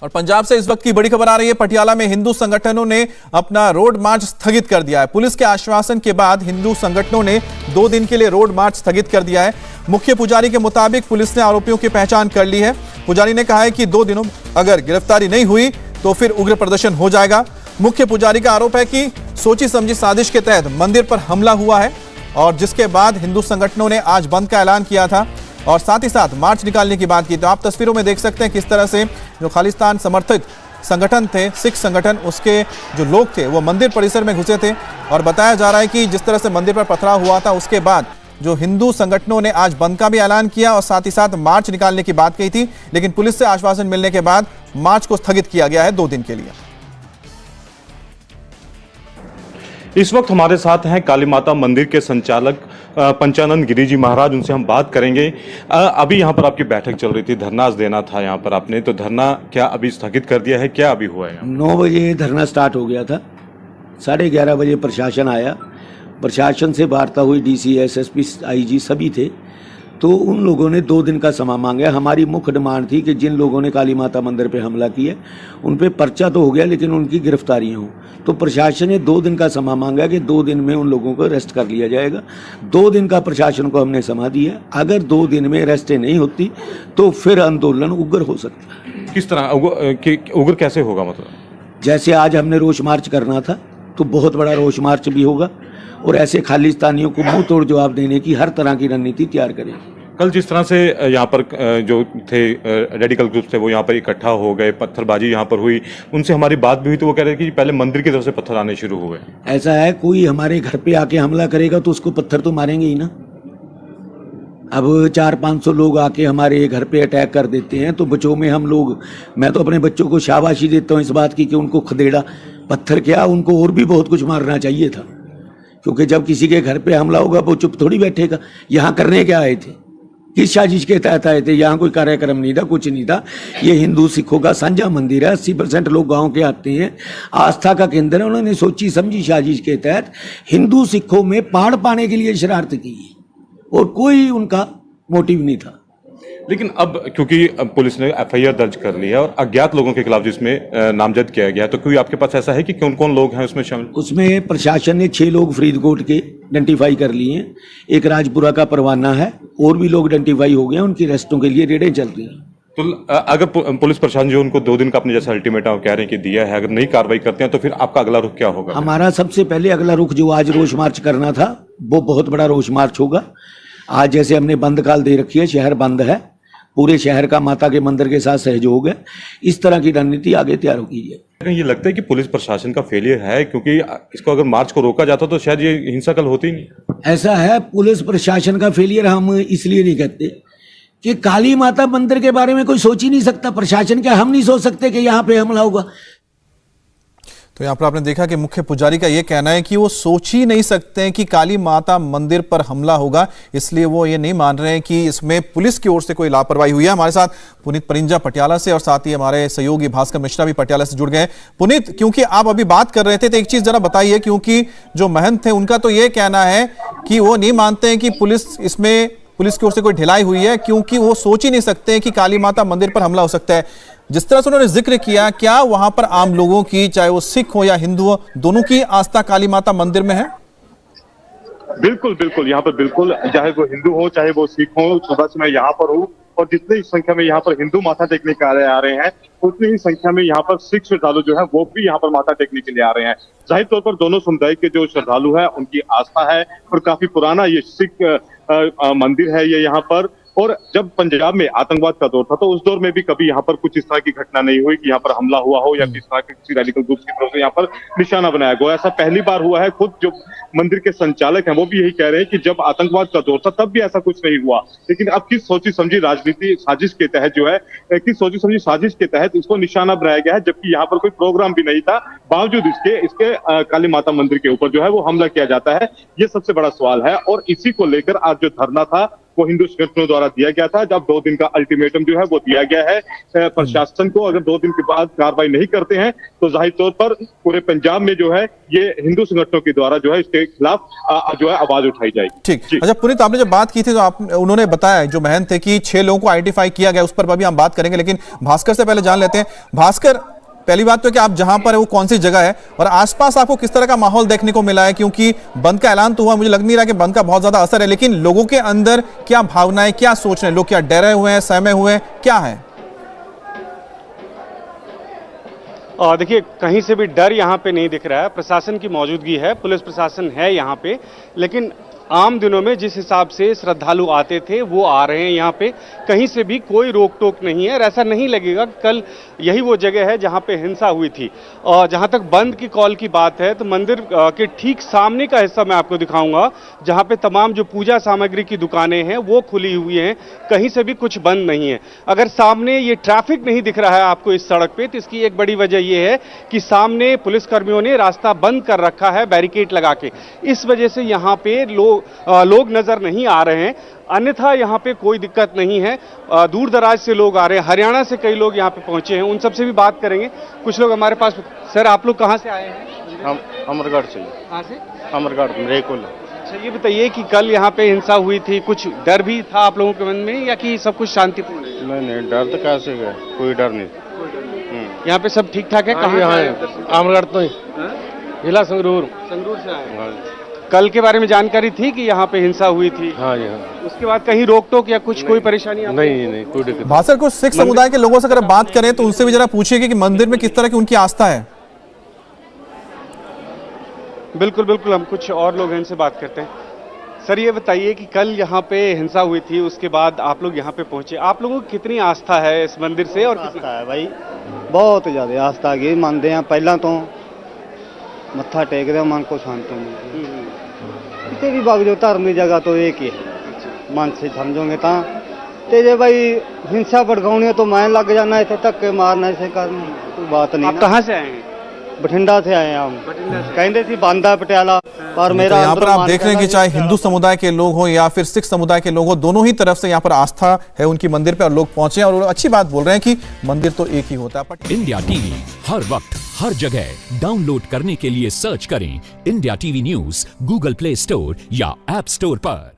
और पंजाब से इस वक्त की बड़ी खबर आ रही है। पटियाला में हिंदू संगठनों ने अपना रोड मार्च स्थगित कर दिया है। पुलिस के आश्वासन के बाद हिंदू संगठनों ने 2 दिन के लिए रोड मार्च स्थगित कर दिया है। मुख्य पुजारी के मुताबिक पुलिस ने आरोपियों की पहचान कर ली है। पुजारी ने कहा है कि 2 दिनों अगर गिरफ्तारी नहीं हुई तो फिर उग्र प्रदर्शन हो जाएगा। मुख्य पुजारी का आरोप है कि सोची समझी साजिश के तहत मंदिर पर हमला हुआ है और जिसके बाद हिंदू संगठनों ने आज बंद का ऐलान किया था और साथ ही साथ मार्च निकालने की बात की। तो आप तस्वीरों में देख सकते हैं किस तरह से जो खालिस्तान समर्थक संगठन थे, सिख संगठन, उसके जो लोग थे वो मंदिर परिसर में घुसे थे और बताया जा रहा है कि जिस तरह से मंदिर पर पथराव हुआ था उसके बाद जो हिंदू संगठनों ने आज बंद का भी ऐलान किया और साथ ही साथ मार्च निकालने की बात कही थी, लेकिन पुलिस से आश्वासन मिलने के बाद मार्च को स्थगित किया गया है 2 दिन के लिए। इस वक्त हमारे साथ हैं काली माता मंदिर के संचालक पंचानंद गिरी जी महाराज, उनसे हम बात करेंगे। अभी यहाँ पर आपकी बैठक चल रही थी, धरना देना था यहाँ पर आपने, तो धरना क्या अभी स्थगित कर दिया है, क्या अभी हुआ है? 9 बजे धरना स्टार्ट हो गया था, 11:30 बजे प्रशासन आया। प्रशासन से वार्ता हुई, डीसी, एसएसपी, आईजी सभी थे। तो उन लोगों ने 2 दिन का समय मांगा। हमारी मुख्य डिमांड थी कि जिन लोगों ने काली माता मंदिर पे हमला किया उन पे पर्चा तो हो गया लेकिन उनकी गिरफ्तारियां हों। तो प्रशासन ने 2 दिन का समय मांगा कि 2 दिन में उन लोगों को अरेस्ट कर लिया जाएगा। 2 दिन का प्रशासन को हमने समय दिया। अगर 2 दिन में अरेस्टें नहीं होती तो फिर आंदोलन उग्र हो सकता है। किस तरह उग्र कैसे होगा? मतलब जैसे आज हमने रोष मार्च करना था तो बहुत बड़ा रोष मार्च भी होगा और ऐसे खालिस्तानियों को मुंह तोड़ जवाब देने की हर तरह की रणनीति तैयार करें। कल जिस तरह से यहाँ पर जो थे रेडिकल ग्रुप थे वो यहाँ पर इकट्ठा हो गए, पत्थरबाजी यहाँ पर हुई, उनसे हमारी बात भी हुई तो वो कह रहे कि पहले मंदिर की तरफ से पत्थर आने शुरू हुए। ऐसा है, कोई हमारे घर पे आके हमला करेगा तो उसको पत्थर तो मारेंगे ही ना। अब 400-500 लोग आके हमारे घर पे अटैक कर देते हैं तो बच्चों में हम लोग, मैं तो अपने बच्चों को शाबाशी देता हूँ इस बात की कि उनको खदेड़ा, पत्थर क्या, उनको और भी बहुत कुछ मारना चाहिए था। क्योंकि जब किसी के घर पे हमला होगा वो चुप थोड़ी बैठेगा। यहाँ करने क्या आए थे, किस साजिश के तहत आए थे? यहाँ कोई कार्यक्रम नहीं था, कुछ नहीं था। ये हिंदू सिखों का साझा मंदिर है, 80% लोग गांव के आते हैं, आस्था का केंद्र है। उन्होंने सोची समझी साजिश के तहत हिंदू सिखों में पाड़ पाने के लिए शरारत की और कोई उनका मोटिव नहीं था। लेकिन अब क्योंकि पुलिस ने एफआईआर दर्ज कर ली है और अज्ञात लोगों के खिलाफ जिसमें नामजद किया गया है, तो कोई आपके पास ऐसा है कि कौन कौन लोग हैं उसमें शामिल? उसमें प्रशासन ने 6 लोग फरीदकोट के आइडेंटिफाई कर लिए हैं, एक राजपुरा का परवाना है, और भी लोग आइडेंटिफाई हो गए हैं। उनकी अरेस्टों के लिए रेडें चल रही हैं। तो अगर पुलिस प्रशासन जो उनको 2 दिन का अपने जैसा अल्टीमेटम कह रहे हैं कि दिया है, अगर नहीं कार्रवाई करते हैं तो फिर आपका अगला रुख क्या होगा? हमारा सबसे पहले अगला रुख जो आज रोष मार्च करना था वो बहुत बड़ा रोष मार्च होगा। आज जैसे हमने बंद काल दे रखी है, शहर बंद है, पूरे शहर का माता के मंदिर के साथ सहयोग है, इस तरह की रणनीति आगे तैयार होगी है। ये लगता है कि पुलिस प्रशासन का फेलियर है, क्योंकि इसको अगर मार्च को रोका जाता तो शायद ये हिंसा कल होती नहीं। ऐसा है, पुलिस प्रशासन का फेलियर हम इसलिए नहीं कहते कि काली माता मंदिर के बारे में कोई सोच ही नहीं सकता। प्रशासन क्या हम नहीं सोच सकते कि यहाँ पे हमला होगा? तो यहाँ पर आपने देखा कि मुख्य पुजारी का ये कहना है कि वो सोच ही नहीं सकते हैं कि काली माता मंदिर पर हमला होगा, इसलिए वो ये नहीं मान रहे हैं कि इसमें पुलिस की ओर से कोई लापरवाही हुई है। हमारे साथ पुनीत परिंजा पटियाला से और साथ ही हमारे सहयोगी भास्कर मिश्रा भी पटियाला से जुड़ गए। पुनीत, क्योंकि आप अभी बात कर रहे थे तो एक चीज जरा बताइए, क्योंकि जो महंत थे उनका तो ये कहना है कि वो नहीं मानते हैं कि पुलिस की ओर से कोई ढिलाई हुई है, क्योंकि वो सोच ही नहीं सकते हैं कि काली माता मंदिर पर हमला हो सकता है। जिस तरह से उन्होंने जिक्र किया, क्या वहां पर आम लोगों की, चाहे वो सिख हो या हिंदू हो, दोनों की आस्था काली माता मंदिर में है? बिल्कुल बिल्कुल, यहाँ पर बिल्कुल, चाहे वो हिंदू हो चाहे वो सिख हो, सुबह से मैं यहाँ पर हूँ और जितनी संख्या में यहाँ पर हिंदू माथा टेकने के लिए आ रहे हैं उतनी ही संख्या में यहाँ पर सिख श्रद्धालु जो है वो भी यहाँ पर माथा टेकने के लिए आ रहे हैं। जाहिर तौर पर दोनों समुदाय के जो श्रद्धालु है उनकी आस्था है और काफी पुराना ये सिख मंदिर है ये यहाँ पर। और जब पंजाब में आतंकवाद का दौर था तो उस दौर में भी कभी यहाँ पर कुछ इस तरह की घटना नहीं हुई कि यहाँ पर हमला हुआ हो या किस तरह के किसी रेडिकल ग्रुप की तरफ से यहाँ पर निशाना बनाया गया। ऐसा पहली बार हुआ है। खुद जो मंदिर के संचालक हैं वो भी यही कह रहे हैं कि जब आतंकवाद का दौर था तब भी ऐसा कुछ नहीं हुआ, लेकिन अब किस सोची समझी राजनीति साजिश के तहत जो है, किस सोची समझी साजिश के तहत इसको निशाना बनाया गया है, जबकि यहाँ पर कोई प्रोग्राम भी नहीं था, बावजूद इसके काली माता मंदिर के ऊपर जो है वो हमला किया जाता है। ये सबसे बड़ा सवाल है और इसी को लेकर आज जो धरना था वो हिंदू संगठनों द्वारा दिया गया था। जब 2 दिन का अल्टीमेटम जो है वो दिया गया है प्रशासन को, अगर 2 दिन के बाद कार्रवाई नहीं करते हैं तो जाहिर तौर पर पूरे पंजाब में जो है ये हिंदू संगठनों के द्वारा जो है इसके खिलाफ जो है आवाज उठाई जाएगी। ठीक। अच्छा पुनीत, आपने जब बात की थी तो उन्होंने बताया, जो महंत थे, कि 6 लोगों को आइडेंटिफाई किया गया, उस पर अभी हम बात करेंगे, लेकिन भास्कर से पहले जान लेते हैं। भास्कर, पहली बात तो कि आप जहां पर है वो कौन सी जगह है और आसपास आपको किस तरह का माहौल देखने को मिला है? क्योंकि बंद का ऐलान तो हुआ, मुझे लग नहीं रहा कि बंद का बहुत ज्यादा असर है, लेकिन लोगों के अंदर क्या भावनाएं, क्या सोच रहे हैं लोग? क्या डरे हुए हैं, सहमे हुए हैं, क्या है? देखिए, कहीं से भी डर यहाँ पे नहीं दिख रहा है। प्रशासन की मौजूदगी है, पुलिस प्रशासन है यहाँ पे, लेकिन आम दिनों में जिस हिसाब से श्रद्धालु आते थे वो आ रहे हैं यहाँ पे। कहीं से भी कोई रोक टोक नहीं है और ऐसा नहीं लगेगा कल यही वो जगह है जहाँ पे हिंसा हुई थी। और जहाँ तक बंद की कॉल की बात है तो मंदिर के ठीक सामने का हिस्सा मैं आपको दिखाऊंगा, जहाँ पे तमाम जो पूजा सामग्री की दुकानें हैं वो खुली हुई हैं, कहीं से भी कुछ बंद नहीं है। अगर सामने ये ट्रैफिक नहीं दिख रहा है आपको इस सड़क पे, तो इसकी एक बड़ी वजह ये है कि सामने पुलिसकर्मियों ने रास्ता बंद कर रखा है बैरिकेड लगा के। इस वजह से यहाँ पे लोग नजर नहीं आ रहे हैं, अन्यथा यहाँ पे कोई दिक्कत नहीं है। दूर दराज से लोग आ रहे हैं, हरियाणा से कई लोग यहाँ पे पहुंचे हैं, उन सबसे भी बात करेंगे। कुछ लोग हमारे पास। सर, आप लोग कहाँ से आए हैं? हम अमरगढ़ से। कहाँ से? अमरगढ़ रेकुल। अच्छा, ये बताइए कि कल यहाँ पे हिंसा हुई थी, कुछ डर भी था आप लोगों के मन में या कि सब कुछ शांतिपूर्ण है? नहीं, डर तो कैसे गए, कोई डर नहीं। यहाँ पे सब ठीक ठाक है? कहाँ है? अमरगढ़ तो ही, जिला संगरूर से आए। कल के बारे में जानकारी थी कि यहाँ पे हिंसा हुई थी? हाँ जी, हाँ। उसके बाद कहीं रोक टोक या कुछ कोई परेशानी? नहीं, कोई दिक्कत। भास्कर, कुछ सिख समुदाय के लोगों से अगर बात करें तो उनसे भी जरा पूछिए कि मंदिर में किस तरह की उनकी आस्था है। बिल्कुल, हम कुछ और लोग हैं, इनसे बात करते हैं। सर, ये बताइए कि कल यहाँ पे हिंसा हुई थी, उसके बाद आप लोग यहाँ पे पहुंचे, आप लोगों की कितनी आस्था है इस मंदिर से? और आस्था है भाई, बहुत ज्यादा आस्था है। मानते हैं पहला तो मत्था टेकते मन को शांति मिलती है। किसी भी बाग जो धर्म की जगह तो एक ही है, मन से समझोगे तो जे भाई हिंसा भड़कानी तो मैं लग जाना, इसे धक्के मारना, इसे करना, कोई बात नहीं। आप कहाँ से आए हैं? बठिंडा से आए हैं हम। कहते थे बंद है पटियाला, पर मेरा यहाँ पर आप देख रहे हैं कि चाहे हिंदू समुदाय के लोग हों या फिर सिख समुदाय के लोग हों, दोनों ही तरफ से यहाँ पर आस्था है उनकी मंदिर पे और लोग पहुंचे और अच्छी बात बोल रहे हैं कि मंदिर तो एक ही होता है। इंडिया टीवी हर वक्त हर जगह डाउनलोड करने के लिए सर्च करें India TV news Google play store या ऐप स्टोर पर।